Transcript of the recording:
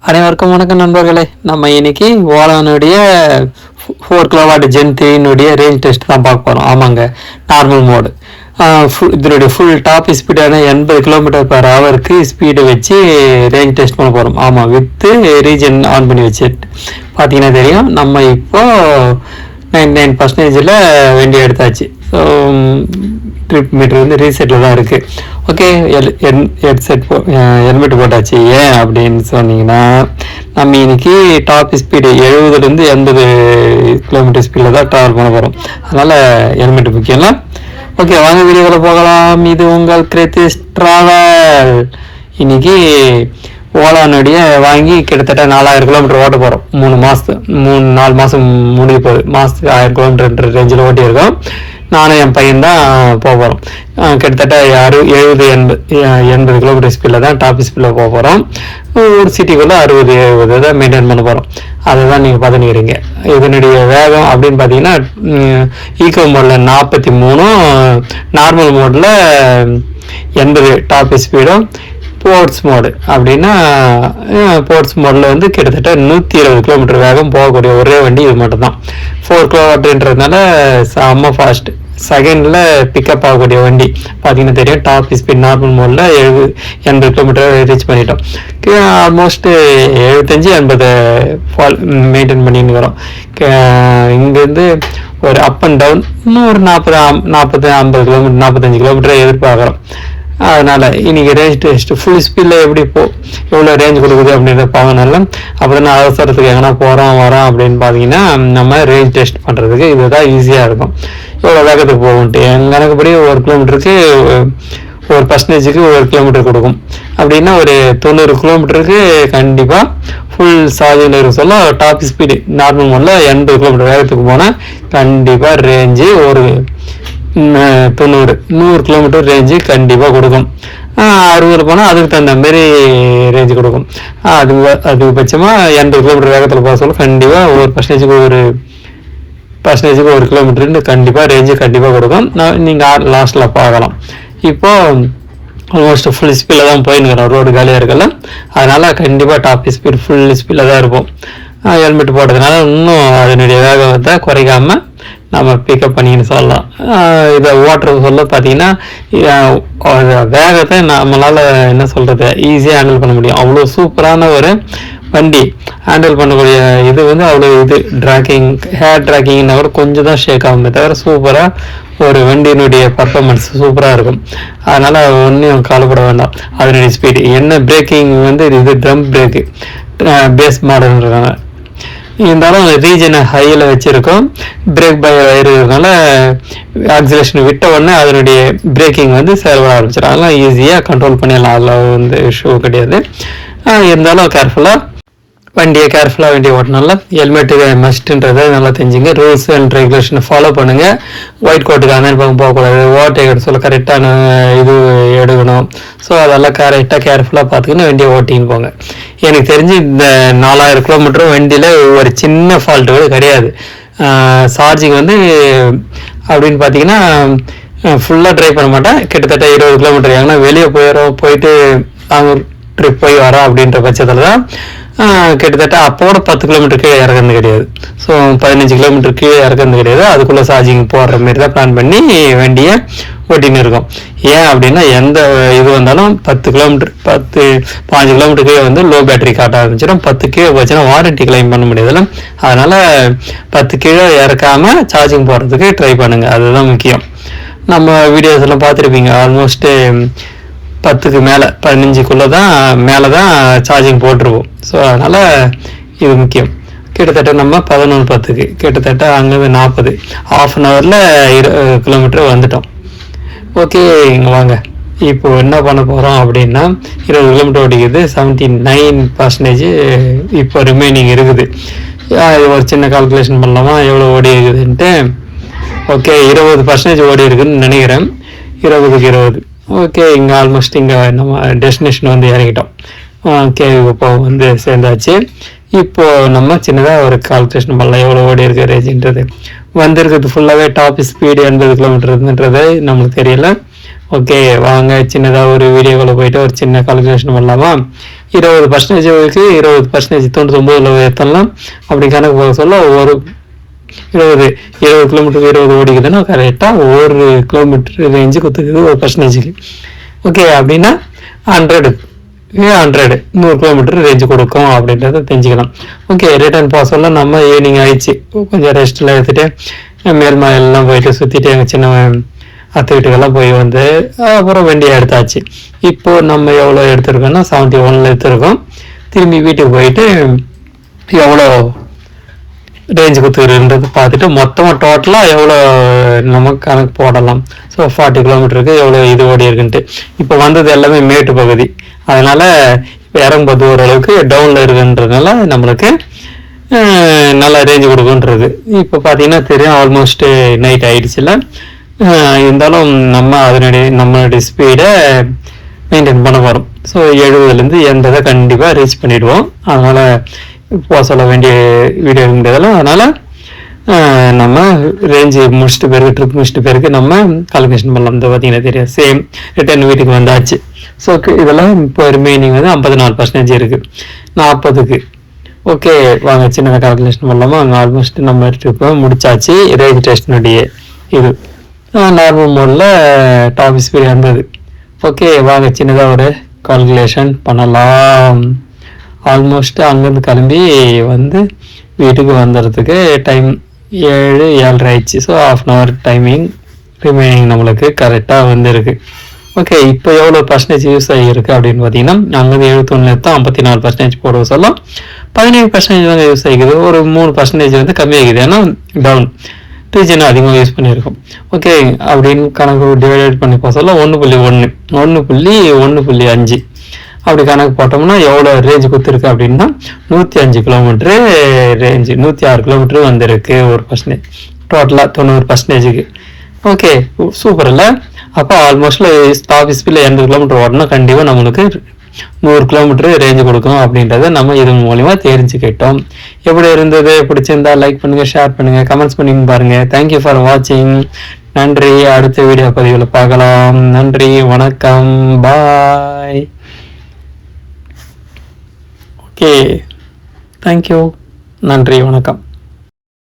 அனைவருக்கும் வணக்கம் நண்பர்களே. நம்ம இன்னைக்கு ஓலானுடைய 4 கிலோவாட் ஜென் 3 ரேஞ்ச் டெஸ்ட் தான் பார்க்க போகிறோம். ஆமாங்க, நார்மல் மோடு. இதனுடைய ஃபுல் டாப் ஸ்பீடான 80 km/h ஸ்பீடு வச்சு ரேஞ்ச் டெஸ்ட் பண்ண போகிறோம். ஆமாம், வித்து ரீஜன் ஆன் பண்ணி வச்சு பார்த்தீங்கன்னா தெரியும். நம்ம இப்போ 99% வண்டி எடுத்தாச்சு. ஸோ ட்ரிப் மீட்டர் வந்து ரீசெட்டில் தான் இருக்குது. ஓகே, ஹெல்மெட் போட்டாச்சு. ஏன் அப்படின்னு சொன்னீங்கன்னா, நம்ம இன்னைக்கு டாப் ஸ்பீடு 70 to 80 km ஸ்பீடில் தான் ட்ராவல் பண்ண போகிறோம். அதனால் ஹெல்மெட் முக்கியம்ல. ஓகே, வாங்க வீடியோவில் போகலாம். இது உங்கள் கிரேத்திஸ் டிராவல். இன்னைக்கு ஓலானுடைய வாங்கி கிட்டத்தட்ட 4000 km ஓட்ட போகிறோம். 4 மாதம் முடிய போகுது. மாதத்துக்கு 1000 km ரேஞ்சில் ஓட்டியிருக்கோம். நானும் என் பையன் தான் போக போகிறோம். கிட்டத்தட்ட 70-80 km ஸ்பீடில் தான் டாப் ஸ்பீடில் போக போகிறோம். ஒரு சிட்டிக்குள்ளே 60-70 தான் மெயின்டைன் பண்ண போகிறோம். அதை தான் நீங்கள் பார்த்துக்கிறீங்க. இதனுடைய வேகம் அப்படின்னு பார்த்தீங்கன்னா, ஈகோ மோடில் 43, நார்மல் மோடில் 80 டாப் ஸ்பீடும். ஸ்போர்ட்ஸ் மோடு அப்படின்னா, ஸ்போர்ட்ஸ் மோடில் வந்து கிட்டத்தட்ட 120 km வேகம் போகக்கூடிய ஒரே வண்டி இது மட்டும்தான். 4 kW செம்ம ஃபாஸ்ட். செகண்டில் பிக்கப் ஆகக்கூடிய வண்டி பார்த்தீங்கன்னா தெரியும். டாப் ஸ்பீட் நார்மல் மோடில் 80 km ரீச் பண்ணிட்டோம். ஆல்மோஸ்ட் 75-80 மெயின்டைன் பண்ணின்னு வரோம். இங்கேருந்து ஒரு அப் அண்ட் டவுன் இன்னும் ஒரு 40-50 km 45 km எதிர்பார்க்குறோம். அதனால் இன்றைக்கி ரேஞ்ச் டெஸ்ட் ஃபுல் ஸ்பீடில் எவ்வளோ ரேஞ்ச் கொடுக்குது அப்படின்றத பார்க்கணும்ல. அப்போ தான் அவசரத்துக்கு எங்கன்னா போகிறோம் வரோம் அப்படின்னு பார்த்தீங்கன்னா, நம்ம ரேஞ்ச் டெஸ்ட் பண்ணுறதுக்கு இதுதான் ஈஸியாக இருக்கும். எவ்வளோ வேகத்துக்கு போகும்ட்டு என் கணக்குப்படி ஒரு கிலோமீட்டருக்கு ஒரு பர்சன்டேஜுக்கு 1 கிலோமீட்டர் கொடுக்கும். அப்படின்னா ஒரு 90 km கண்டிப்பாக ஃபுல் சார்ஜில் இருக்க சொல்ல டாப் ஸ்பீடு நார்மல் மோடில் 80 km வேகத்துக்கு போனால் கண்டிப்பாக ரேஞ்சு ஒரு 100 km ரேஞ்சு கண்டிப்பாக கொடுக்கும். 60 போனால் அதுக்கு தகுந்த மாரி ரேஞ்சு கொடுக்கும். அதிகபட்சமாக 80 km வேகத்தில் போக சொல்ல கண்டிப்பாக ஒரு பர்சன்டேஜுக்கு 1 கிலோமீட்டர்னு கண்டிப்பாக ரேஞ்சு கண்டிப்பாக கொடுக்கும். நீங்கள் லாஸ்ட்டில் பார்க்கலாம். இப்போது ஆல்மோஸ்ட் ஃபுல் ஸ்பீடில் தான் போயின்னுக்கிறோம். ரோடு காலியாக இருக்கல, அதனால் கண்டிப்பாக டாப் ஸ்பீட் ஃபுல் ஸ்பீடில் தான் இருப்போம். ஹெல்மெட் போட்டதுனால இன்னும் அதனுடைய வேகத்தை குறைக்காமல் நம்ம பிக்கப் பண்ணின்னு சொல்லலாம். இதை ஓட்டுறது சொல்ல பார்த்தீங்கன்னா, வேகத்தை நம்மளால் என்ன சொல்கிறது ஈஸியாக ஹேண்டில் பண்ண முடியும். அவ்வளோ சூப்பரான ஒரு வண்டி. ஹேண்டில் பண்ணக்கூடிய இது வந்து அவ்வளோ ஹேர் ட்ராக்கிங்னா கூட கொஞ்சம் தான் ஷேக் ஆகுமே தவிர சூப்பராக ஒரு வண்டியினுடைய பர்ஃபார்மன்ஸ் சூப்பராக இருக்கும். அதனால் ஒன்றும் கவலைப்பட வேண்டாம். அதனுடைய ஸ்பீடு என்ன பிரேக்கிங் வந்து இது ட்ரம் பிரேக்கு பேஸ் மாடல்ன்றாங்க. இருந்தாலும் ரீஜனை ஹையில் வச்சுருக்கோம். பிரேக் பை வயர் இருக்கனால ஆக்சிலேஷன் விட்ட உடனே அதனுடைய பிரேக்கிங் வந்து செயல்பட ஆரம்பிச்சிடும். அதெல்லாம் ஈஸியாக கண்ட்ரோல் பண்ணிடலாம். அதில் வந்து இஷ்யூ கிடையாது. இருந்தாலும் வண்டியை கேர்ஃபுல்லாக வண்டியை ஓட்டினால ஹெல்மெட்டுக்கு மஸ்ட்டுன்றதை நல்லா தெரிஞ்சுங்க. ரூல்ஸ் அண்ட் ரெகுலேஷனை ஃபாலோ பண்ணுங்கள். ஒயிட் கோட்டுக்கு அந்த பக்கம் போகக்கூடாது. ஓட்டை எடுத்து சொல்ல கரெக்டான இது எடுக்கணும். ஸோ அதெல்லாம் கரெக்டாக கேர்ஃபுல்லாக பார்த்துக்கின்னு வண்டியை ஓட்டின்னு போங்க. எனக்கு தெரிஞ்சு இந்த 4000 km வண்டியில் ஒரு சின்ன ஃபால்ட்டு கூட கிடையாது. சார்ஜிங் வந்து அப்படின்னு பார்த்தீங்கன்னா ஃபுல்லாக ட்ரை பண்ண மாட்டேன். கிட்டத்தட்ட 20 km ஏன்னா வெளியே போயிட்டு அவங்க ட்ரிப் போய் வரோம் அப்படின்ற பட்சத்தில் தான் கிட்டத்தட்ட அப்போட 10 km கீழே இறக்குறது கிடையாது. ஸோ 15 km கீழே இறக்குறது கிடையாது. அதுக்குள்ளே சார்ஜிங் போடுற மாரி தான் பிளான் பண்ணி வண்டியை ஓட்டின்னு இருக்கோம். ஏன் அப்படின்னா, எந்த இது வந்தாலும் 15 km கீழே வந்து லோ பேட்டரி காட்ட ஆரம்பிச்சிடும். 10 கீழே போச்சுன்னா வாரண்டி கிளைம் பண்ண முடியாதுல்ல. அதனால் 10 கீழே இறக்காமல் சார்ஜிங் போடுறதுக்கு ட்ரை பண்ணுங்கள். அதுதான் முக்கியம். நம்ம வீடியோஸ் எல்லாம் பார்த்துருப்பீங்க. ஆல்மோஸ்ட்டு 10க்கு மேலே 15க்குள்ளே தான் மேலே தான் சார்ஜிங் போட்டிருப்போம். ஸோ அதனால் இது முக்கியம். கிட்டத்தட்ட நம்ம 11:10 கிட்டத்தட்ட அங்கேருந்து 40 1/2 20 km வந்துட்டோம். ஓகே, இங்கே வாங்க. இப்போ என்ன பண்ண போகிறோம் அப்படின்னா, 20 km ஓடிக்குது. 79% இப்போ ரிமைனிங் இருக்குது. ஒரு சின்ன கால்குலேஷன் பண்ணலாமா எவ்வளோ ஓடி இருக்குதுன்ட்டு. ஓகே, 20% ஓடி இருக்குதுன்னு நினைக்கிறேன். 20க்கு 20. ஓகே, இங்கே ஆல்மோஸ்ட் இங்கே நம்ம டெஸ்டினேஷன் வந்து இறங்கிட்டோம். ஓகே, இப்போ வந்து சேர்ந்தாச்சு. இப்போது நம்ம சின்னதாக ஒரு கால்குலேஷன் பண்ணலாம் எவ்வளோ ஓடி இருக்க ரேஞ்சுன்றது. வந்திருக்கிறது ஃபுல்லாகவே டாப் ஸ்பீடு 80 km நம்மளுக்கு தெரியல. ஓகே, வாங்க சின்னதாக ஒரு வீடியோக்குள்ள போயிட்டு ஒரு சின்ன கால்குலேஷன் பண்ணலாமா? 20% 20% 99 எத்தலாம் அப்படி கணக்கு போக சொல்ல ஒரு 20 கிலோமீட்டருக்கு 20 ஓடிக்குதுன்னா கரெக்டாக 1 கிலோமீட்டர் ரேஞ்சு கொடுத்துக்குது ஒரு பர்சன்டேஜுக்கு. ஓகே, அப்படின்னா 100 கிலோமீட்டர் ரேஞ்சு கொடுக்கும் அப்படின்றத தெரிஞ்சுக்கலாம். ஓகே, ரிட்டர்ன் போக சொல்ல நம்ம ஈவினிங் ஆயிடுச்சு, கொஞ்சம் ரெஸ்ட்லாம் எடுத்துகிட்டு மேல்மலையெல்லாம் போயிட்டு சுற்றிட்டு எங்கள் சின்ன அத்தை வீட்டுக்கெல்லாம் போய் வந்து அப்புறம் வண்டியை எடுத்தாச்சு. இப்போ நம்ம எவ்வளோ எடுத்துருக்கோம்னா 71 எடுத்துருக்கோம். திரும்பி வீட்டுக்கு போயிட்டு எவ்வளோ ரேஞ்சு கொடுத்துருன்றது பார்த்துட்டு மொத்தமாக டோட்டலாக எவ்வளோ நம்ம கணக்கு போடலாம். ஸோ 40 கிலோமீட்டருக்கு எவ்வளோ இது ஓடி இருக்குன்ட்டு. இப்போ வந்தது எல்லாமே மேட்டு பகுதி, அதனால் இப்போ இறங்கும்போது ஓரளவுக்கு டவுனில் இருக்குன்றதுனால நம்மளுக்கு நல்லா ரேஞ்சு கொடுக்குன்றது. இப்போ பார்த்தீங்கன்னா தெரியும், ஆல்மோஸ்ட் நைட் ஆகிடுச்சுல. இருந்தாலும் நம்ம நம்மளுடைய ஸ்பீடை மெயின்டைன் பண்ண போகிறோம். ஸோ 70லேருந்து 80 கண்டிப்பாக ரீச் பண்ணிவிடுவோம். அதனால் போக சொல்ல வேண்டிய வீடியோ இருந்ததெல்லாம். அதனால் நம்ம ரேஞ்சு முடிச்சுட்டு பிறகு ட்ரிப் முடிச்சுட்டு பிறகு நம்ம கால்குலேஷன் பண்ணலாம். இந்த பார்த்தீங்கன்னா தெரியும், சேம் ரிட்டர்ன் வீட்டுக்கு வந்தாச்சு. ஸோ இதெல்லாம் இப்போ ரிமைனிங் வந்து 54% இருக்குது 40க்கு. ஓகே, வாங்க சின்னதாக கால்குலேஷன் பண்ணலாமா? அங்கே ஆல்மோஸ்ட் நம்ம ட்ரிப்பை முடிச்சாச்சு. ரேஞ்ச் டெஸ்டினுடைய இது நார்மல் மோடில் டாப் ஸ்பீட் இருந்தது. ஓகே, வாங்க சின்னதாக ஒரு கால்குலேஷன் பண்ணலாம். ஆல்மோஸ்ட் அங்கேருந்து கிளம்பி வந்து வீட்டுக்கு வந்துடுறதுக்கு டைம் 7-7:30 ஆயிடுச்சு. ஸோ 1/2 hour டைமிங் ரிமைனிங் நம்மளுக்கு கரெக்டாக வந்துருக்கு. ஓகே, இப்போ எவ்வளோ பர்சன்டேஜ் யூஸ் ஆகியிருக்கு அப்படின்னு பார்த்தீங்கன்னா, அங்கேருந்து 71 தான் 54% போட சொல்லலாம். 17% தாங்க யூஸ் ஆகிக்குது. ஒரு 3% வந்து கம்மியாகிக்குது, ஏன்னா டவுன் ரீஜன் அதிகமாக யூஸ் பண்ணியிருக்கோம். ஓகே, அப்படின்னு கணக்கு டிவைடட் பண்ணி போக சொல்ல 1.1 1.5 அப்படி கணக்கு போட்டோம்னா எவ்வளோ ரேஞ்சு கொடுத்துருக்கு அப்படின்னா 105 கிலோமீட்ரு ரேஞ்சு 106 கிலோமீட்டரு வந்திருக்கு ஒரு பர்சன்டேஜ், டோட்டலாக 90%. ஓகே, சூப்பர் இல்லை? அப்போ ஆல்மோஸ்ட்ல டாப் ஸ்பீடில் 80 கிலோமீட்டர் ஓடனா கண்டிப்பாக நம்மளுக்கு 100 கிலோமீட்டர் ரேஞ்சு கொடுக்கும் அப்படின்றத நம்ம இது மூலிமா தெரிஞ்சுக்கிட்டோம். எப்படி இருந்தது? பிடிச்சிருந்தா லைக் பண்ணுங்கள், ஷேர் பண்ணுங்கள், கமெண்ட்ஸ் பண்ணி பாருங்கள். தேங்க்யூ ஃபார் வாட்சிங். நன்றி. அடுத்த வீடியோ பதிவில் பார்க்கலாம். நன்றி, வணக்கம், பாய். ஓகே, தேங்க்யூ, நன்றி, வணக்கம்.